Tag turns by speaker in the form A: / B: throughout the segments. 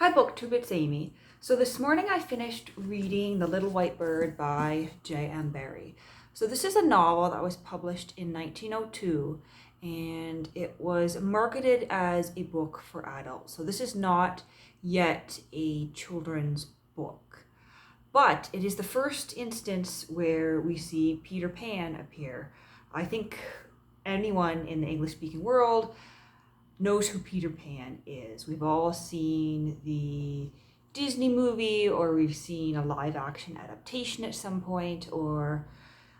A: Hi Booktube, it's Amy. So this morning I finished reading The Little White Bird by J.M.Barrie. So this is a novel that was published in 1902 and it was marketed as a book for adults. So this is not yet a children's book, but it is the first instance where we see Peter Pan appear. I think anyone in the English-speaking world knows who Peter Pan is. We've all seen the Disney movie, or we've seen a live action adaptation at some point, or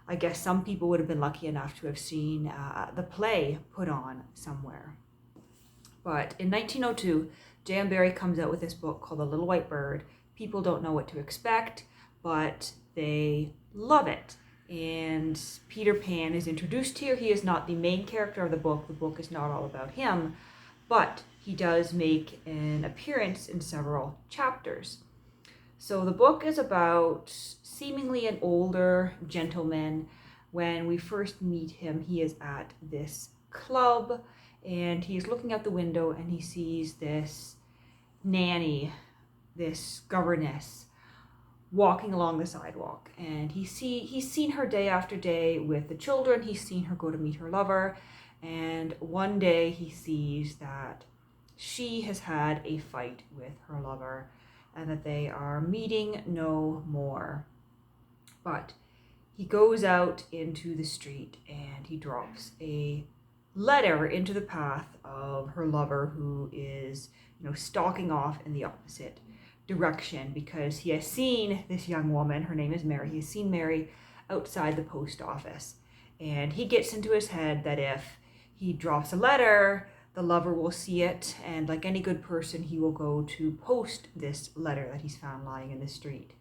A: I guess some people would have been lucky enough to have seen the play put on somewhere. But in 1902, J.M.Barrie comes out with this book called The Little White Bird. People don't know what to expect, but they love it. And Peter Pan is introduced here. He is not the main character of the book. The book is not all about him, but he does make an appearance in several chapters. So the book is about seemingly an older gentleman. When we first meet him, he is at this club and he's looking out the window and he sees this nanny, this governess, walking along the sidewalk, and he's seen her day after day with the children. He's seen her go to meet her lover, and one day he sees that she has had a fight with her lover and that they are meeting no more. But he goes out into the street and he drops a letter into the path of her lover, who is, stalking off in the opposite direction, because he has seen this young woman. Her name is Mary. He has seen Mary outside the post office, and he gets into his head that if he drops a letter, the lover will see it, and like any good person, he will go to post this letter that he's found lying in the street,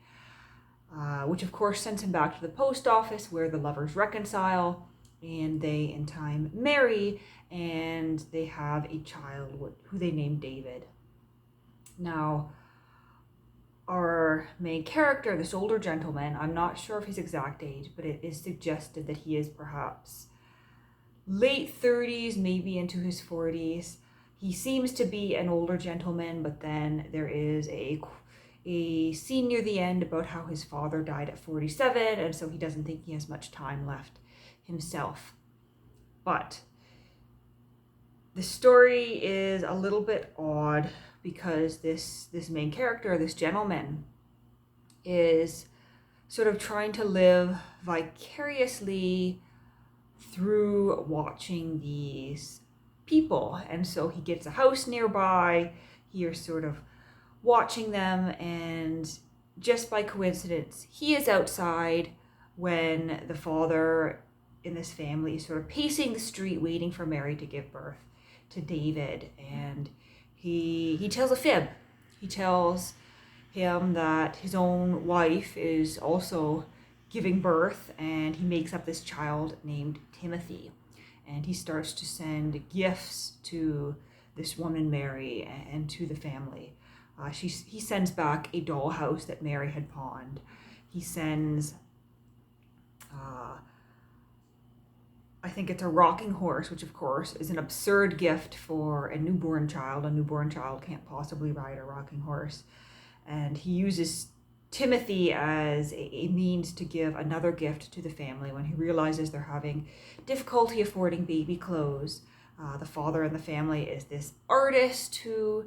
A: which of course sends him back to the post office, where the lovers reconcile and they in time marry, and they have a child who they name David. Now, our main character, this older gentleman, I'm not sure of his exact age, but it is suggested that he is perhaps late 30s, maybe into his 40s. He seems to be an older gentleman, but then there is a scene near the end about how his father died at 47, and so he doesn't think he has much time left himself. But the story is a little bit odd, because this main character, this gentleman, is sort of trying to live vicariously through watching these people. And so he gets a house nearby, he is sort of watching them, and just by coincidence, he is outside when the father in this family is sort of pacing the street waiting for Mary to give birth to David. And he tells a fib. He tells him that his own wife is also giving birth, and he makes up this child named Timothy. And he starts to send gifts to this woman, Mary, and to the family. He sends back a dollhouse that Mary had pawned. He sends, I think it's a rocking horse, which of course is an absurd gift for a newborn child. A newborn child can't possibly ride a rocking horse. And he uses Timothy as a means to give another gift to the family when he realizes they're having difficulty affording baby clothes. The father in the family is this artist who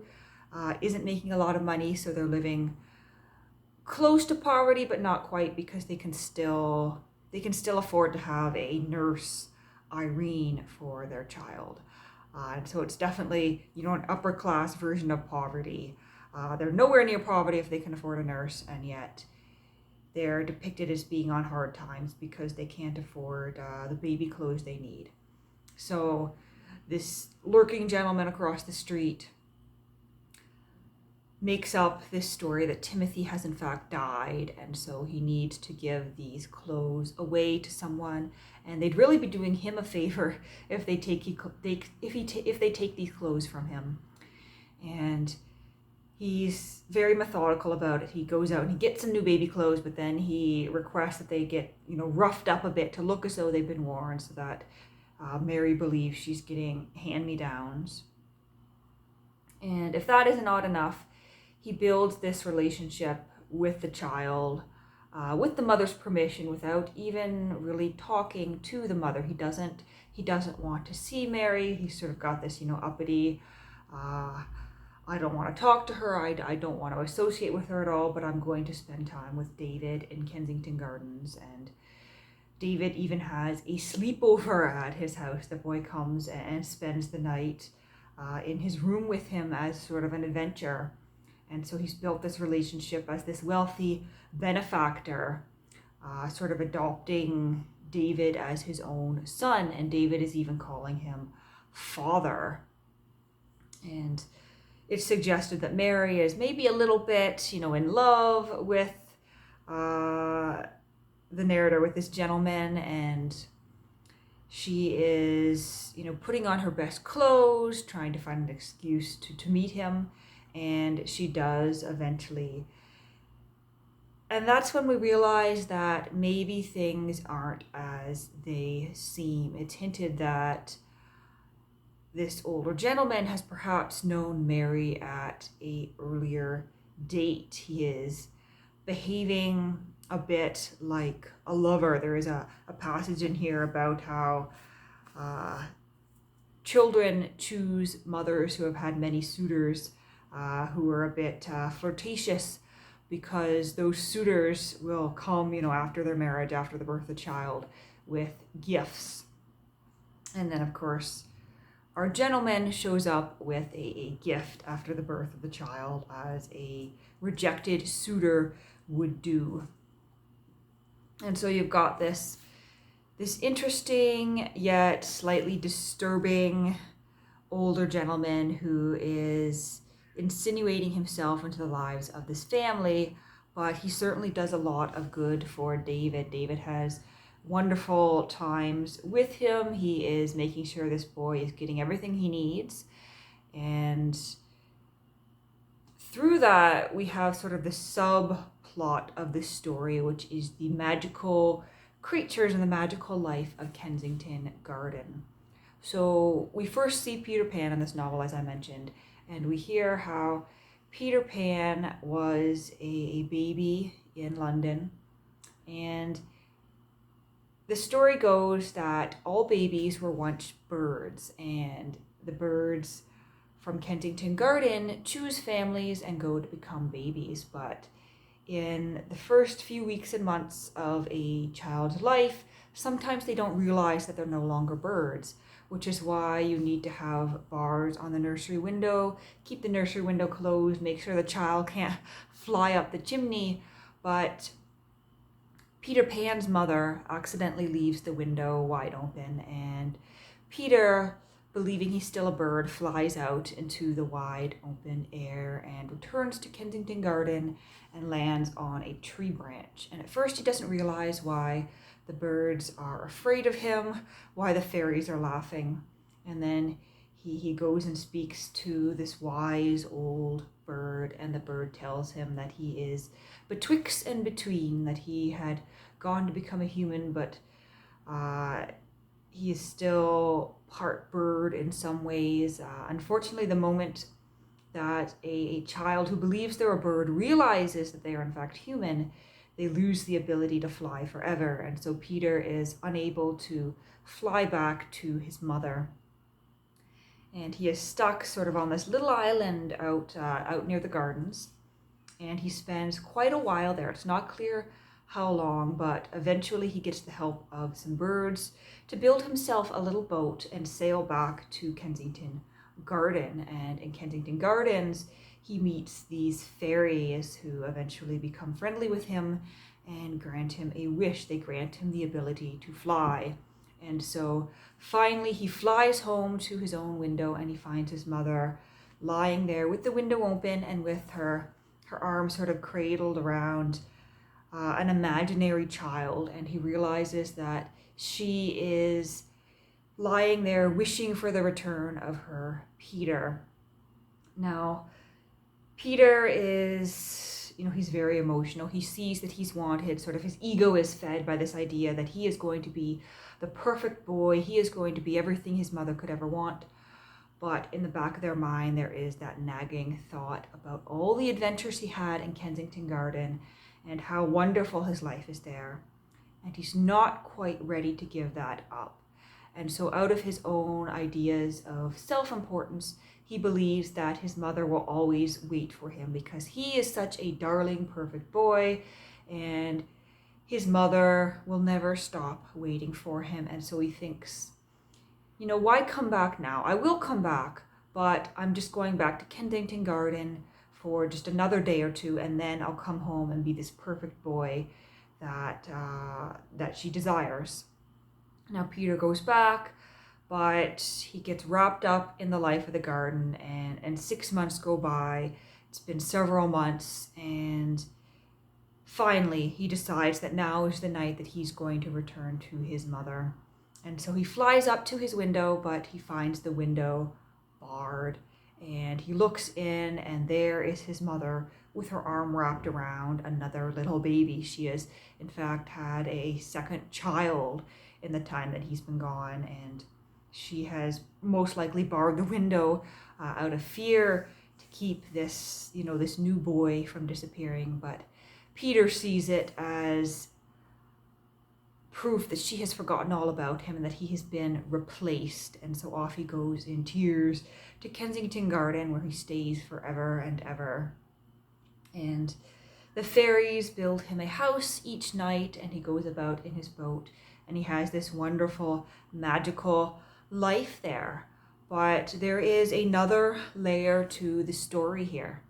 A: isn't making a lot of money, so they're living close to poverty, but not quite, because they can still afford to have a nurse, Irene, for their child. And so it's definitely, an upper class version of poverty. They're nowhere near poverty if they can afford a nurse, and yet they're depicted as being on hard times because they can't afford the baby clothes they need. So this lurking gentleman across the street makes up this story that Timothy has in fact died, and so he needs to give these clothes away to someone, and they'd really be doing him a favor if they take these clothes from him. And he's very methodical about it. He goes out and he gets some new baby clothes, but then he requests that they get, roughed up a bit to look as though they've been worn, so that Mary believes she's getting hand-me-downs. And if that isn't odd enough, he builds this relationship with the child, with the mother's permission, without even really talking to the mother. He doesn't want to see Mary. He's sort of got this, uppity, I don't want to talk to her. I don't want to associate with her at all, but I'm going to spend time with David in Kensington Gardens. And David even has a sleepover at his house. The boy comes and spends the night in his room with him as sort of an adventure. And so he's built this relationship as this wealthy benefactor, sort of adopting David as his own son. And David is even calling him father. And it's suggested that Mary is maybe a little bit, in love with the narrator, with this gentleman, and she is, putting on her best clothes, trying to find an excuse to meet him, and she does eventually. And that's when we realize that maybe things aren't as they seem. It's hinted that this older gentleman has perhaps known Mary at an earlier date. He is behaving a bit like a lover. There is a passage in here about how children choose mothers who have had many suitors, who are a bit flirtatious, because those suitors will come, after their marriage, after the birth of the child, with gifts. And then, of course, our gentleman shows up with a gift after the birth of the child, as a rejected suitor would do. And so you've got this interesting yet slightly disturbing older gentleman who is insinuating himself into the lives of this family, but he certainly does a lot of good for David. David has wonderful times with him. He is making sure this boy is getting everything he needs. And through that, we have sort of the subplot of this story, which is the magical creatures and the magical life of Kensington Garden. So we first see Peter Pan in this novel, as I mentioned, and we hear how Peter Pan was a baby in London. And the story goes that all babies were once birds, and the birds from Kensington Garden choose families and go to become babies. But in the first few weeks and months of a child's life, sometimes they don't realize that they're no longer birds, which is why you need to have bars on the nursery window, keep the nursery window closed, make sure the child can't fly up the chimney. But Peter Pan's mother accidentally leaves the window wide open, and Peter, believing he's still a bird, flies out into the wide open air and returns to Kensington Garden and lands on a tree branch. And at first he doesn't realize why the birds are afraid of him, why the fairies are laughing. And then he goes and speaks to this wise old bird, and the bird tells him that he is betwixt and between, that he had gone to become a human, but he is still part bird in some ways. Unfortunately, the moment that a child who believes they're a bird realizes that they are in fact human, they lose the ability to fly forever. And so Peter is unable to fly back to his mother. And he is stuck sort of on this little island out near the gardens. And he spends quite a while there. It's not clear how long, but eventually he gets the help of some birds to build himself a little boat and sail back to Kensington Garden. And in Kensington Gardens, he meets these fairies who eventually become friendly with him and grant him a wish. They grant him the ability to fly. And so finally he flies home to his own window, and he finds his mother lying there with the window open and with her arms sort of cradled around an imaginary child. And he realizes that she is lying there wishing for the return of her Peter. Now, Peter is, he's very emotional. He sees that he's wanted. Sort of his ego is fed by this idea that he is going to be the perfect boy. He is going to be everything his mother could ever want. but in the back of their mind there is that nagging thought about all the adventures he had in Kensington Garden and how wonderful his life is there. And he's not quite ready to give that up. And so out of his own ideas of self-importance, he believes that his mother will always wait for him because he is such a darling, perfect boy, and his mother will never stop waiting for him. And so he thinks, why come back now? I will come back, but I'm just going back to Kensington Garden for just another day or two, and then I'll come home and be this perfect boy that she desires. Now Peter goes back, but he gets wrapped up in the life of the garden, and 6 months go by. It's been several months, and finally he decides that now is the night that he's going to return to his mother. And so he flies up to his window, but he finds the window barred, and he looks in, and there is his mother with her arm wrapped around another little baby. She has, in fact, had a second child in the time that he's been gone, and she has most likely barred the window out of fear to keep this, this new boy from disappearing. But Peter sees it as proof that she has forgotten all about him and that he has been replaced. And so off he goes in tears to Kensington Garden, where he stays forever and ever. And the fairies build him a house each night, and he goes about in his boat, and he has this wonderful, magical life there. But there is another layer to the story here.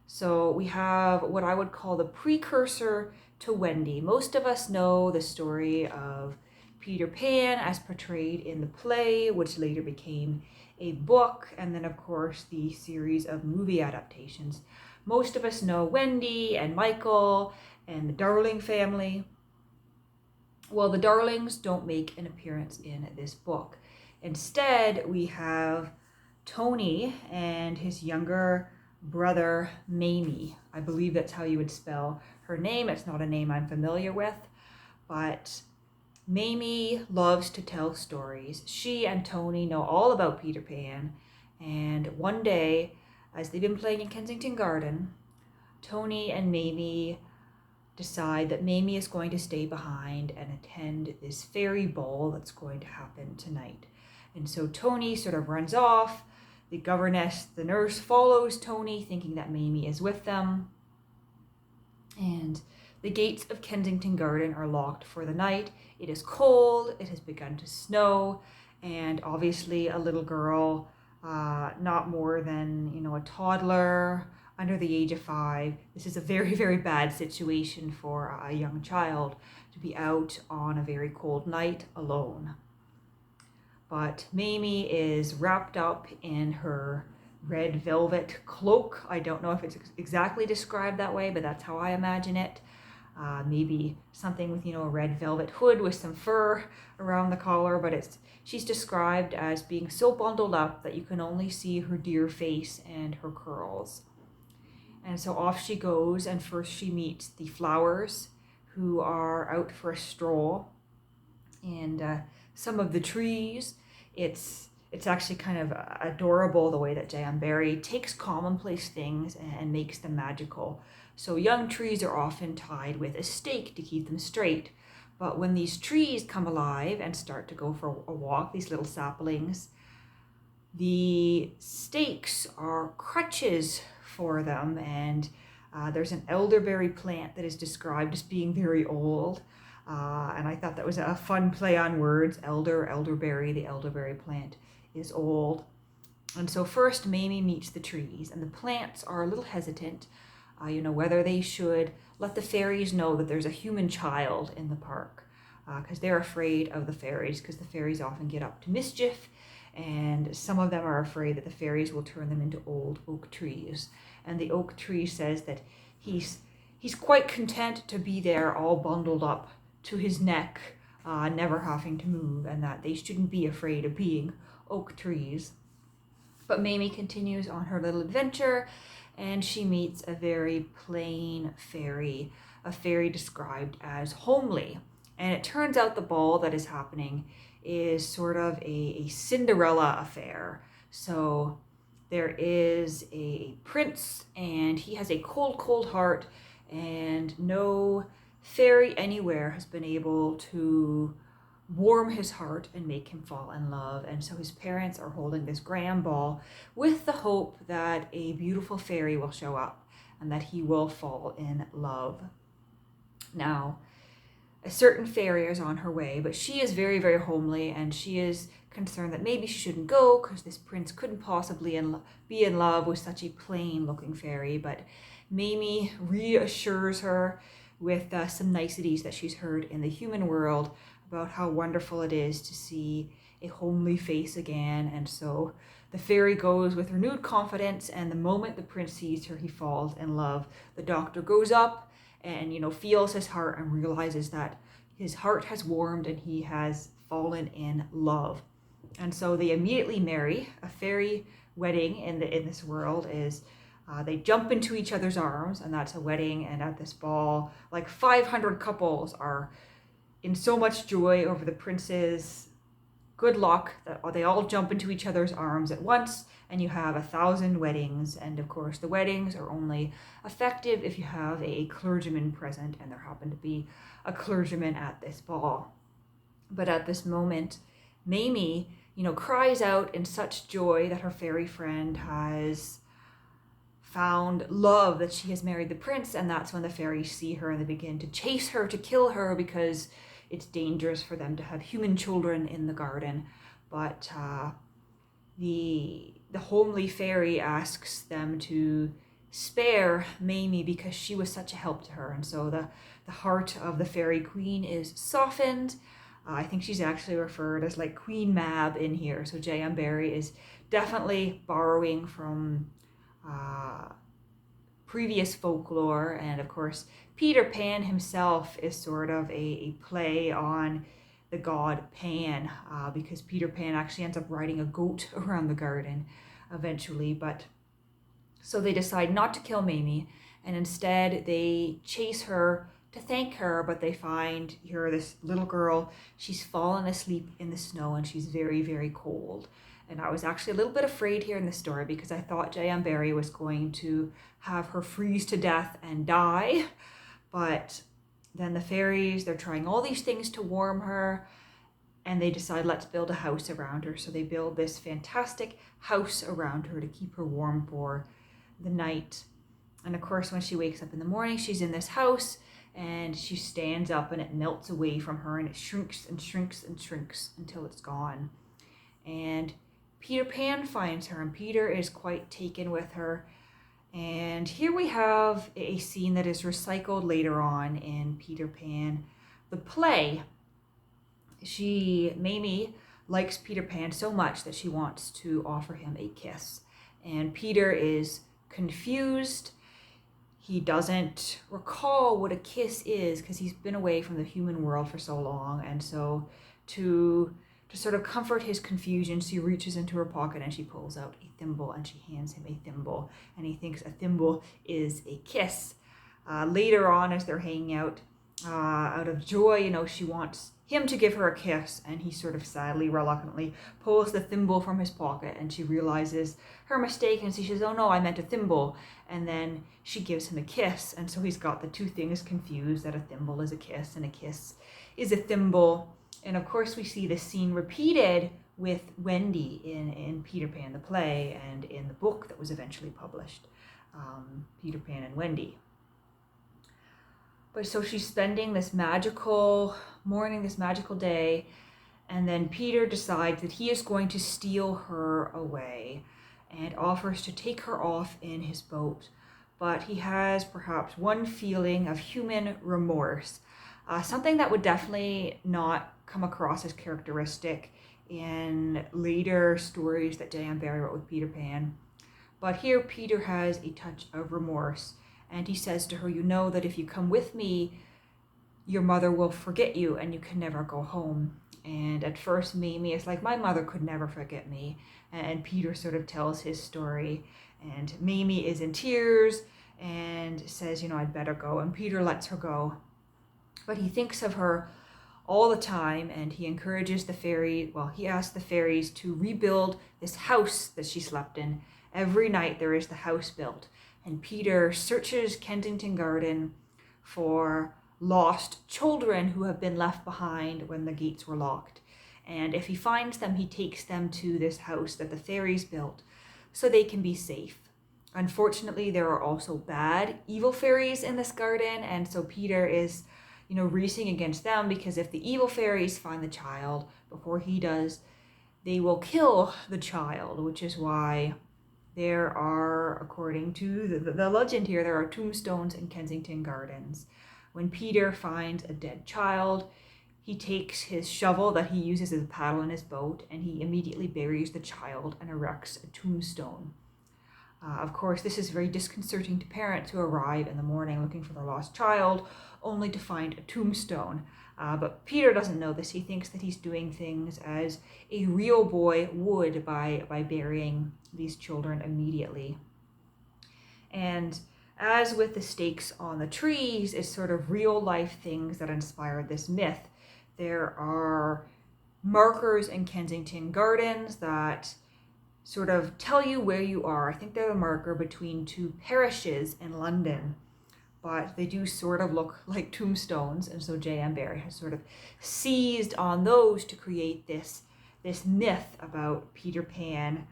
A: So we have what I would call the precursor to Wendy. Most of us know the story of Peter Pan as portrayed in the play, which later became a book, and then of course the series of movie adaptations. Most of us know Wendy and Michael and the Darling family. Well, the Darlings don't make an appearance in this book. Instead, we have Tony and his younger brother, Mamie. I believe that's how you would spell her name. It's not a name I'm familiar with, but Mamie loves to tell stories. She and Tony know all about Peter Pan, and one day, as they've been playing in Kensington Garden, Tony and Mamie decide that Mamie is going to stay behind and attend this fairy ball that's going to happen tonight. And so Tony sort of runs off. The governess, the nurse, follows Tony, thinking that Mamie is with them. And the gates of Kensington Garden are locked for the night. It is cold, it has begun to snow, and obviously a little girl, not more than, a toddler, under the age of 5. This is a very, very bad situation for a young child to be out on a very cold night alone. But Mamie is wrapped up in her red velvet cloak. I don't know if it's exactly described that way, but that's how I imagine it. Maybe something with, a red velvet hood with some fur around the collar, but she's described as being so bundled up that you can only see her dear face and her curls. And so off she goes, and first she meets the flowers, who are out for a stroll, and some of the trees. It's actually kind of adorable the way that J.M.Barrie takes commonplace things and makes them magical. So young trees are often tied with a stake to keep them straight. But when these trees come alive and start to go for a walk, these little saplings, the stakes are crutches for them. And there's an elderberry plant that is described as being very old. And I thought that was a fun play on words. Elderberry, the elderberry plant is old. And so first Mamie meets the trees, and the plants are a little hesitant, whether they should let the fairies know that there's a human child in the park, because they're afraid of the fairies, because the fairies often get up to mischief, and some of them are afraid that the fairies will turn them into old oak trees. And the oak tree says that he's quite content to be there all bundled up to his neck, never having to move, and that they shouldn't be afraid of being oak trees. But Mamie continues on her little adventure, and she meets a very plain fairy, a fairy described as homely. And it turns out the ball that is happening is sort of a Cinderella affair. So there is a prince, and he has a cold, cold heart, and no fairy anywhere has been able to warm his heart and make him fall in love. And so his parents are holding this grand ball with the hope that a beautiful fairy will show up and that he will fall in love. Now, a certain fairy is on her way, but she is very, very homely, and she is concerned that maybe she shouldn't go because this prince couldn't possibly be in love with such a plain looking fairy. But Mamie reassures her with some niceties that she's heard in the human world about how wonderful it is to see a homely face again. And so the fairy goes with renewed confidence, and the moment the prince sees her, he falls in love. The doctor goes up and feels his heart and realizes that his heart has warmed and he has fallen in love. And so they immediately marry. A fairy wedding in this world is they jump into each other's arms, and that's a wedding. And at this ball, like 500 couples are in so much joy over the prince's good luck that they all jump into each other's arms at once, and you have 1,000 weddings. And of course, the weddings are only effective if you have a clergyman present, and there happened to be a clergyman at this ball. But at this moment, Mamie, cries out in such joy that her fairy friend has found love, that she has married the prince. And that's when the fairies see her and they begin to chase her, to kill her, because it's dangerous for them to have human children in the garden. But the homely fairy asks them to spare Mamie because she was such a help to her. And so the heart of the fairy queen is softened. I think she's actually referred as like Queen Mab in here. So J.M.Barrie is definitely borrowing from previous folklore. And of course, Peter Pan himself is sort of a play on the god Pan, because Peter Pan actually ends up riding a goat around the garden eventually. But so they decide not to kill Mamie, and instead they chase her to thank her. But they find here this little girl, she's fallen asleep in the snow, and she's very, very cold. And I was actually a little bit afraid here in the story, because I thought J.M.Barrie was going to have her freeze to death and die. But then the fairies, they're trying all these things to warm her, and they decide, let's build a house around her. So they build this fantastic house around her to keep her warm for the night. And of course, when she wakes up in the morning, she's in this house, and she stands up and it melts away from her, and it shrinks and shrinks and shrinks until it's gone. And Peter Pan finds her, and Peter is quite taken with her. And here we have a scene that is recycled later on in Peter Pan, the play. Mamie likes Peter Pan so much that she wants to offer him a kiss. And Peter is confused. He doesn't recall what a kiss is because he's been away from the human world for so long. And so to sort of comfort his confusion, she reaches into her pocket and she pulls out a thimble and she hands him a thimble. And he thinks a thimble is a kiss. Later on, as they're hanging out of joy, she wants him to give her a kiss, and he sort of sadly, reluctantly pulls the thimble from his pocket, and she realizes her mistake, and she says, "Oh no, I meant a thimble." And then she gives him a kiss, and so he's got the two things confused, that a thimble is a kiss and a kiss is a thimble. And of course we see this scene repeated with Wendy in Peter Pan the play and in the book that was eventually published, Peter Pan and Wendy. But so she's spending this magical morning, this magical day, and then Peter decides that he is going to steal her away and offers to take her off in his boat. But he has perhaps one feeling of human remorse, something that would definitely not come across as characteristic in later stories that J.M.Barrie wrote with Peter Pan. But here Peter has a touch of remorse. And he says to her, "You know that if you come with me, your mother will forget you and you can never go home." And at first, Mamie is like, "My mother could never forget me." And Peter sort of tells his story. And Mamie is in tears and says, "I'd better go." And Peter lets her go. But he thinks of her all the time, and he encourages he asks the fairies to rebuild this house that she slept in. Every night there is the house built, and Peter searches Kensington Garden for lost children who have been left behind when the gates were locked. And if he finds them, he takes them to this house that the fairies built so they can be safe. Unfortunately, there are also bad, evil fairies in this garden, and so Peter is, racing against them, because if the evil fairies find the child before he does, they will kill the child, which is why there are, according to the legend here, there are tombstones in Kensington Gardens. When Peter finds a dead child, he takes his shovel that he uses as a paddle in his boat, and he immediately buries the child and erects a tombstone. Of course, this is very disconcerting to parents who arrive in the morning looking for their lost child, only to find a tombstone. But Peter doesn't know this. He thinks that he's doing things as a real boy would by burying these children immediately. And as with the stakes on the trees, it's sort of real life things that inspired this myth. There are markers in Kensington Gardens that sort of tell you where you are. I think they're the marker between two parishes in London, but they do sort of look like tombstones, and so J.M.Barrie has sort of seized on those to create this myth about Peter Pan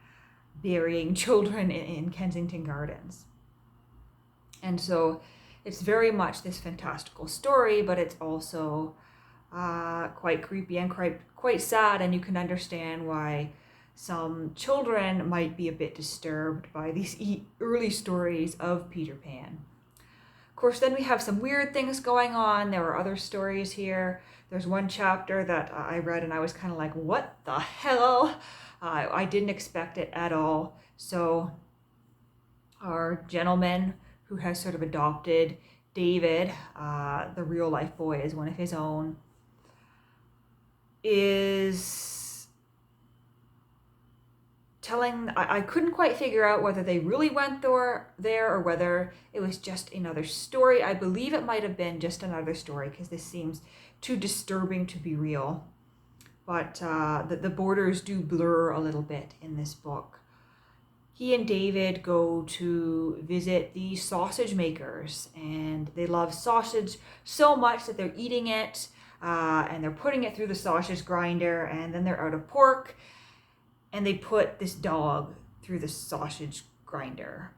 A: burying children in Kensington Gardens. And so it's very much this fantastical story, but it's also quite creepy and quite sad, and you can understand why some children might be a bit disturbed by these early stories of Peter Pan. Of course, then we have some weird things going on. There are other stories here. There's one chapter that I read and I was kind of like, what the hell? I didn't expect it at all. So our gentleman who has sort of adopted David, the real life boy, as one of his own, is telling, I couldn't quite figure out whether they really went there or whether it was just another story. I believe it might have been just another story, because this seems too disturbing to be real. But the borders do blur a little bit in this book. He and David go to visit the sausage makers, and they love sausage so much that they're eating it, and they're putting it through the sausage grinder, and then they're out of pork, and they put this dog through the sausage grinder.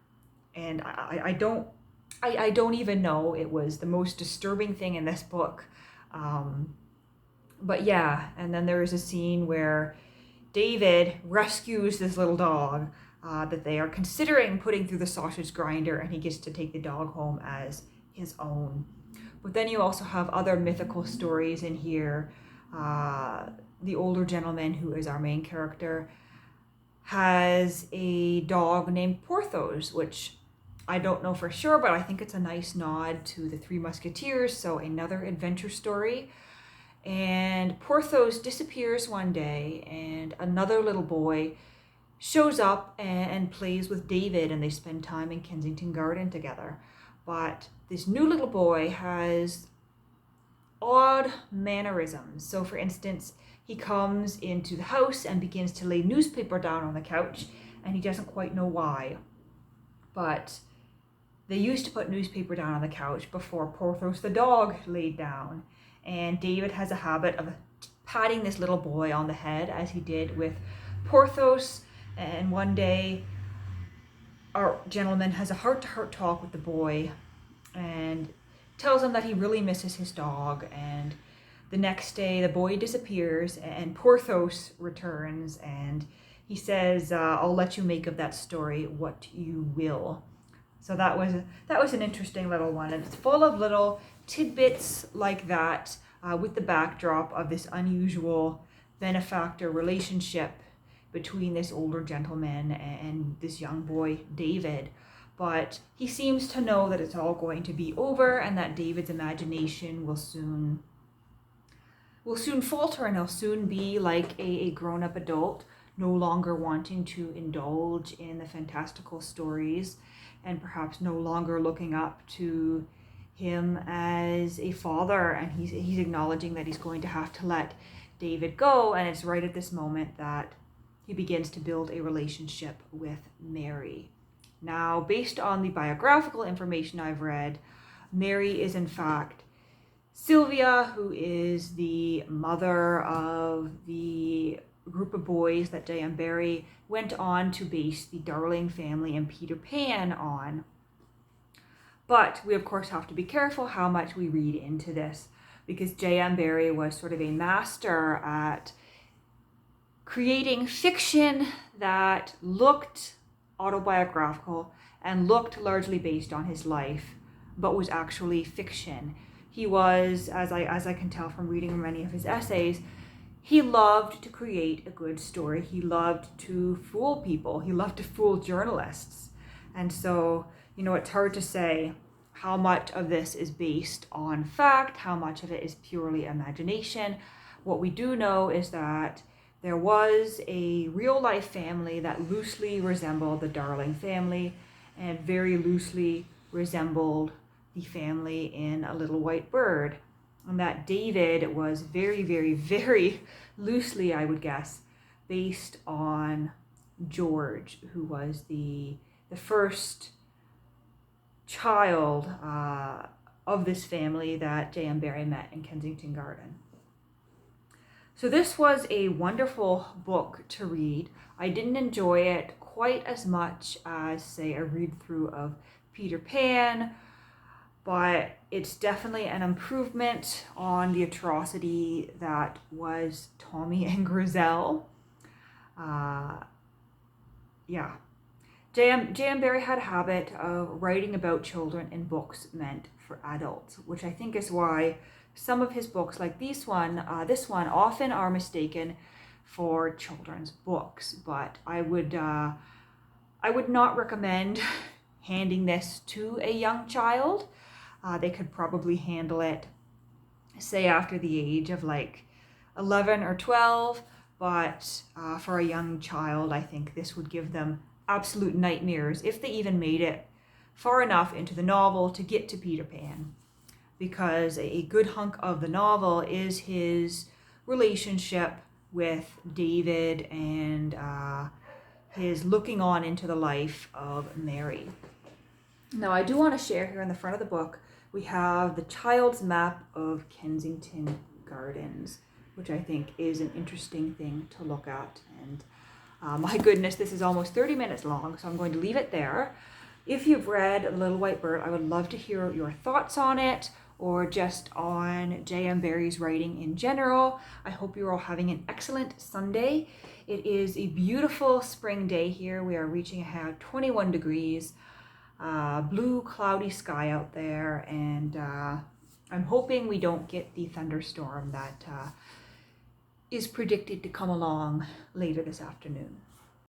A: And I don't even know, it was the most disturbing thing in this book. But yeah, and then there is a scene where David rescues this little dog that they are considering putting through the sausage grinder, and he gets to take the dog home as his own. But then you also have other mythical stories in here. The older gentleman, who is our main character, has a dog named Porthos, which I don't know for sure, but I think it's a nice nod to the Three Musketeers, so another adventure story. And Porthos disappears one day, and another little boy shows up and plays with David, and they spend time in Kensington Garden together. But this new little boy has odd mannerisms. So for instance, he comes into the house and begins to lay newspaper down on the couch, and he doesn't quite know why. But they used to put newspaper down on the couch before Porthos the dog laid down. And David has a habit of patting this little boy on the head, as he did with Porthos. And one day, our gentleman has a heart-to-heart talk with the boy and tells him that he really misses his dog. And the next day, the boy disappears, and Porthos returns, and he says, I'll let you make of that story what you will. So that was an interesting little one, and it's full of little tidbits like that, with the backdrop of this unusual benefactor relationship between this older gentleman and this young boy, David. But he seems to know that it's all going to be over, and that David's imagination will soon falter, and he'll soon be like a grown-up adult, no longer wanting to indulge in the fantastical stories, and perhaps no longer looking up to him as a father, and he's acknowledging that he's going to have to let David go, and it's right at this moment that he begins to build a relationship with Mary. Now, based on the biographical information I've read, Mary is in fact Sylvia, who is the mother of the group of boys that J.M.Barrie went on to base the Darling family and Peter Pan on. But we, of course, have to be careful how much we read into this, because J.M.Barrie was sort of a master at creating fiction that looked autobiographical and looked largely based on his life, but was actually fiction. He was, as I can tell from reading many of his essays, he loved to create a good story. He loved to fool people. He loved to fool journalists. And so, it's hard to say how much of this is based on fact, how much of it is purely imagination. What we do know is that there was a real-life family that loosely resembled the Darling family and very loosely resembled the family in A Little White Bird. And that David was very, very, very loosely, I would guess, based on George, who was the first child of this family that J.M.Barrie met in Kensington Gardens. So this was a wonderful book to read. I didn't enjoy it quite as much as, say, a read-through of Peter Pan, but it's definitely an improvement on the atrocity that was Tommy and Griselle. J.M.Barrie had a habit of writing about children in books meant for adults, which I think is why some of his books, like this one, often are mistaken for children's books. But I would not recommend handing this to a young child. They could probably handle it, say, after the age of like 11 or 12. But for a young child, I think this would give them absolute nightmares if they even made it far enough into the novel to get to Peter Pan. Because a good hunk of the novel is his relationship with David and his looking on into the life of Mary. Now, I do want to share here in the front of the book, we have the child's map of Kensington Gardens, which I think is an interesting thing to look at. And my goodness, this is almost 30 minutes long, so I'm going to leave it there. If you've read Little White Bird, I would love to hear your thoughts on it, or just on J.M. Barrie's writing in general. I hope you're all having an excellent Sunday. It is a beautiful spring day here. We are reaching a high of 21 degrees, blue cloudy sky out there, and I'm hoping we don't get the thunderstorm that is predicted to come along later this afternoon.